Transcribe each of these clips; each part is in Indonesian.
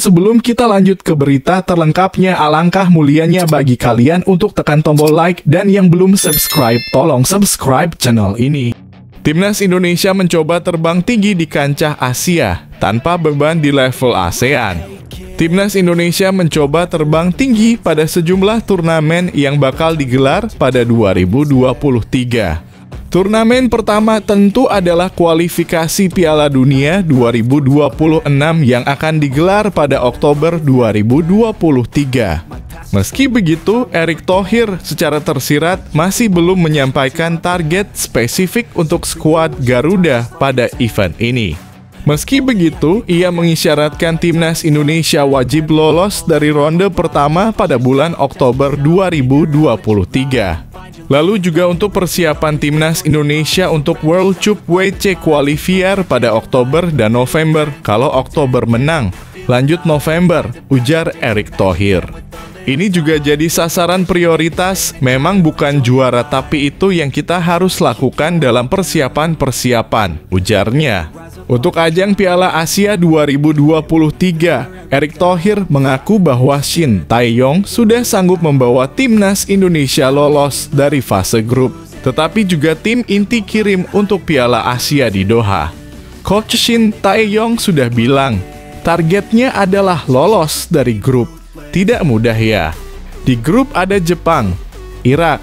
sebelum kita lanjut ke berita terlengkapnya, alangkah mulianya bagi kalian untuk tekan tombol like, dan yang belum subscribe, tolong subscribe channel ini. Timnas Indonesia mencoba terbang tinggi di kancah Asia, tanpa beban di level ASEAN. Timnas Indonesia mencoba terbang tinggi pada sejumlah turnamen yang bakal digelar pada 2023. Turnamen pertama tentu adalah kualifikasi Piala Dunia 2026 yang akan digelar pada Oktober 2023. Meski begitu, Erick Thohir secara tersirat masih belum menyampaikan target spesifik untuk skuad Garuda pada event ini. Meski begitu, ia mengisyaratkan Timnas Indonesia wajib lolos dari ronde pertama pada bulan Oktober 2023. Lalu juga untuk persiapan Timnas Indonesia untuk World Cup WC Qualifier pada Oktober dan November, kalau Oktober menang, lanjut November, ujar Erick Thohir. Ini juga jadi sasaran prioritas, memang bukan juara tapi itu yang kita harus lakukan dalam persiapan-persiapan, ujarnya. Untuk ajang Piala Asia 2023, Erick Thohir mengaku bahwa Shin Tae-yong sudah sanggup membawa Timnas Indonesia lolos dari fase grup, tetapi juga tim inti kirim untuk Piala Asia di Doha. Coach Shin Tae-yong sudah bilang, targetnya adalah lolos dari grup. Tidak mudah ya. Di grup ada Jepang, Irak,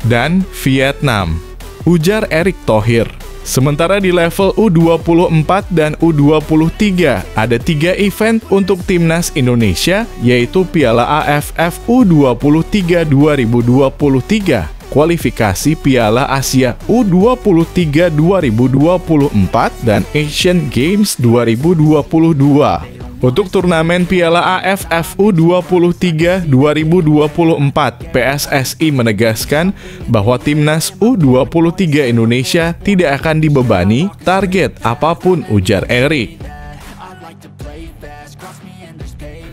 dan Vietnam, ujar Erick Thohir. Sementara di level U24 dan U23 ada 3 event untuk Timnas Indonesia, yaitu Piala AFF U23 2023, kualifikasi Piala Asia U23 2024, dan Asian Games 2022. Untuk turnamen Piala AFF U23 2024, PSSI menegaskan bahwa Timnas U23 Indonesia tidak akan dibebani target apapun, ujar Erick.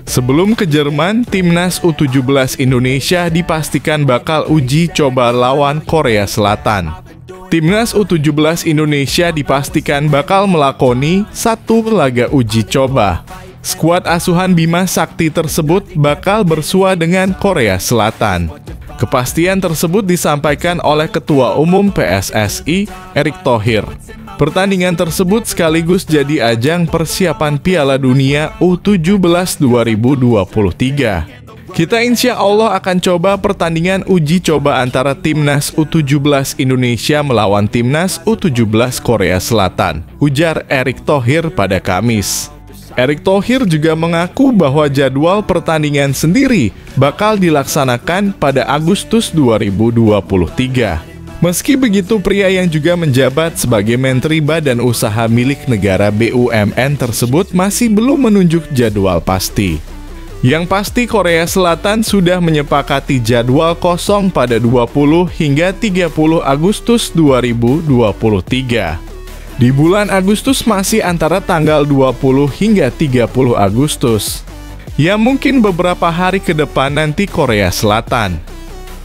Sebelum ke Jerman, Timnas U17 Indonesia dipastikan bakal uji coba lawan Korea Selatan. Timnas U17 Indonesia dipastikan bakal melakoni 1 laga uji coba. Skuad asuhan Bima Sakti tersebut bakal bersua dengan Korea Selatan. Kepastian tersebut disampaikan oleh Ketua Umum PSSI, Erick Thohir. Pertandingan tersebut sekaligus jadi ajang persiapan Piala Dunia U17 2023. Kita insya Allah akan coba pertandingan uji coba antara Timnas U17 Indonesia melawan Timnas U17 Korea Selatan, ujar Erick Thohir pada Kamis. Erick Thohir juga mengaku bahwa jadwal pertandingan sendiri bakal dilaksanakan pada Agustus 2023. Meski begitu, pria yang juga menjabat sebagai Menteri Badan Usaha milik negara BUMN tersebut masih belum menunjuk jadwal pasti. Yang pasti Korea Selatan sudah menyepakati jadwal kosong pada 20 hingga 30 Agustus 2023. Di bulan Agustus masih antara tanggal 20 hingga 30 Agustus. Ya mungkin beberapa hari ke depan nanti Korea Selatan.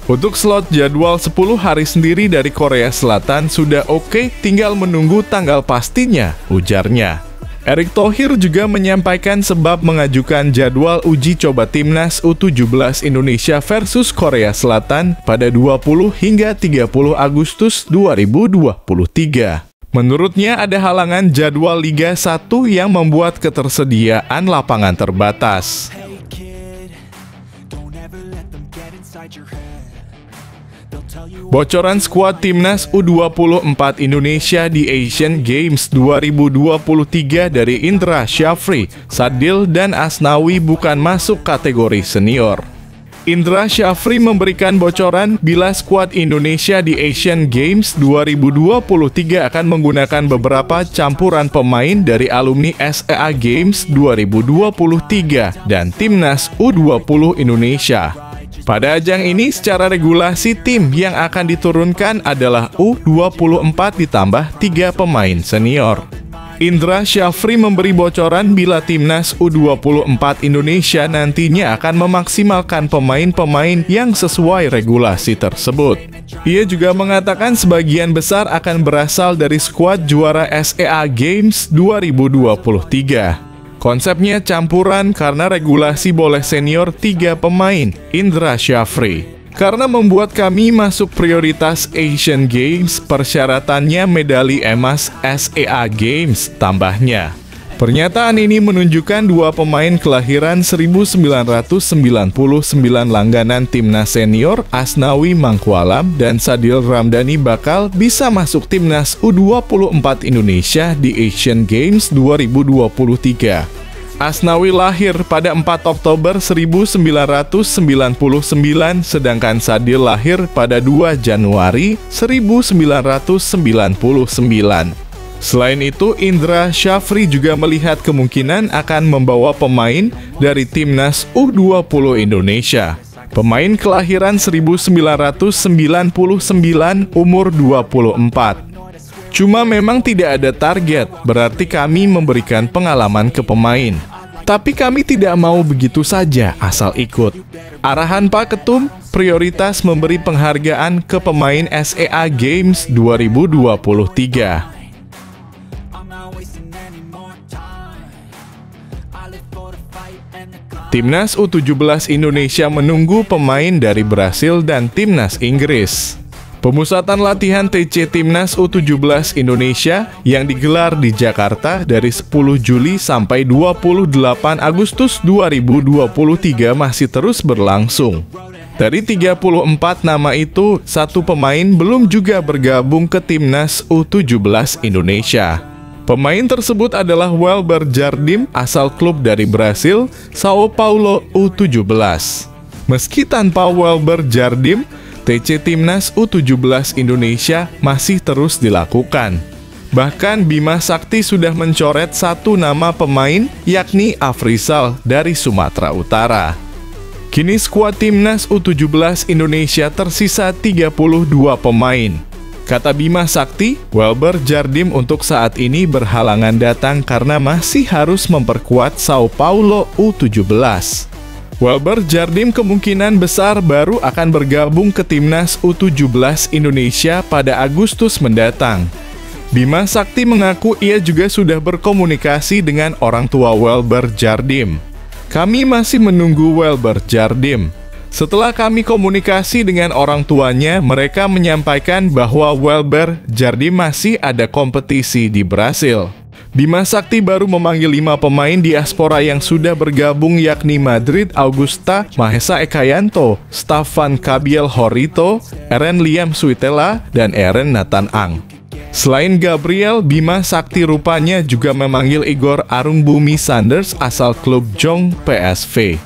Untuk slot jadwal 10 hari sendiri dari Korea Selatan sudah oke, tinggal menunggu tanggal pastinya, ujarnya. Erick Thohir juga menyampaikan sebab mengajukan jadwal uji coba Timnas U17 Indonesia versus Korea Selatan pada 20 hingga 30 Agustus 2023. Menurutnya ada halangan jadwal Liga 1 yang membuat ketersediaan lapangan terbatas. Bocoran skuad Timnas U24 Indonesia di Asian Games 2023 dari Indra Syafri, Sadil, dan Asnawi bukan masuk kategori senior. Indra Syafri memberikan bocoran bila skuad Indonesia di Asian Games 2023 akan menggunakan beberapa campuran pemain dari alumni SEA Games 2023 dan Timnas U20 Indonesia. Pada ajang ini secara regulasi tim yang akan diturunkan adalah U24 ditambah 3 pemain senior. Indra Syafri memberi bocoran bila Timnas U24 Indonesia nantinya akan memaksimalkan pemain-pemain yang sesuai regulasi tersebut. Ia juga mengatakan sebagian besar akan berasal dari skuad juara SEA Games 2023. Konsepnya campuran karena regulasi boleh senior 3 pemain, Indra Syafri. Karena membuat kami masuk prioritas Asian Games, persyaratannya medali emas SEA Games, tambahnya. Pernyataan ini menunjukkan 2 pemain kelahiran 1999 langganan timnas senior Asnawi Mangkualam dan Sadil Ramdhani bakal bisa masuk timnas U24 Indonesia di Asian Games 2023. Asnawi lahir pada 4 Oktober 1999, sedangkan Sadil lahir pada 2 Januari 1999. Selain itu, Indra Syafri juga melihat kemungkinan akan membawa pemain dari timnas U20 Indonesia. Pemain kelahiran 1999, umur 24. Cuma memang tidak ada target, berarti kami memberikan pengalaman ke pemain. Tapi kami tidak mau begitu saja asal ikut. Arahan Pak Ketum, prioritas memberi penghargaan ke pemain SEA Games 2023. Timnas U17 Indonesia menunggu pemain dari Brasil dan Timnas Inggris. Pemusatan latihan TC Timnas U17 Indonesia yang digelar di Jakarta dari 10 Juli sampai 28 Agustus 2023 masih terus berlangsung. Dari 34 nama itu, 1 pemain belum juga bergabung ke Timnas U17 Indonesia. Pemain tersebut adalah Welber Jardim, asal klub dari Brasil, Sao Paulo U17. Meski tanpa Welber Jardim, TC Timnas U17 Indonesia masih terus dilakukan. Bahkan Bima Sakti sudah mencoret 1 nama pemain, yakni Afrizal dari Sumatera Utara. Kini skuad Timnas U17 Indonesia tersisa 32 pemain. Kata Bima Sakti, Welber Jardim untuk saat ini berhalangan datang karena masih harus memperkuat Sao Paulo U17. Welber Jardim kemungkinan besar baru akan bergabung ke Timnas U17 Indonesia pada Agustus mendatang. Bima Sakti mengaku ia juga sudah berkomunikasi dengan orang tua Welber Jardim. Kami masih menunggu Welber Jardim. Setelah kami komunikasi dengan orang tuanya, mereka menyampaikan bahwa Welber Jardim masih ada kompetisi di Brasil. Bima Sakti baru memanggil 5 pemain diaspora yang sudah bergabung, yakni Madrid Augusta, Mahesa Ekayanto, Staffan Kabiel Horito, Eren Liam Suitela, dan Eren Nathan Ang. Selain Gabriel, Bima Sakti rupanya juga memanggil Igor Arungbumi Sanders asal klub Jong PSV.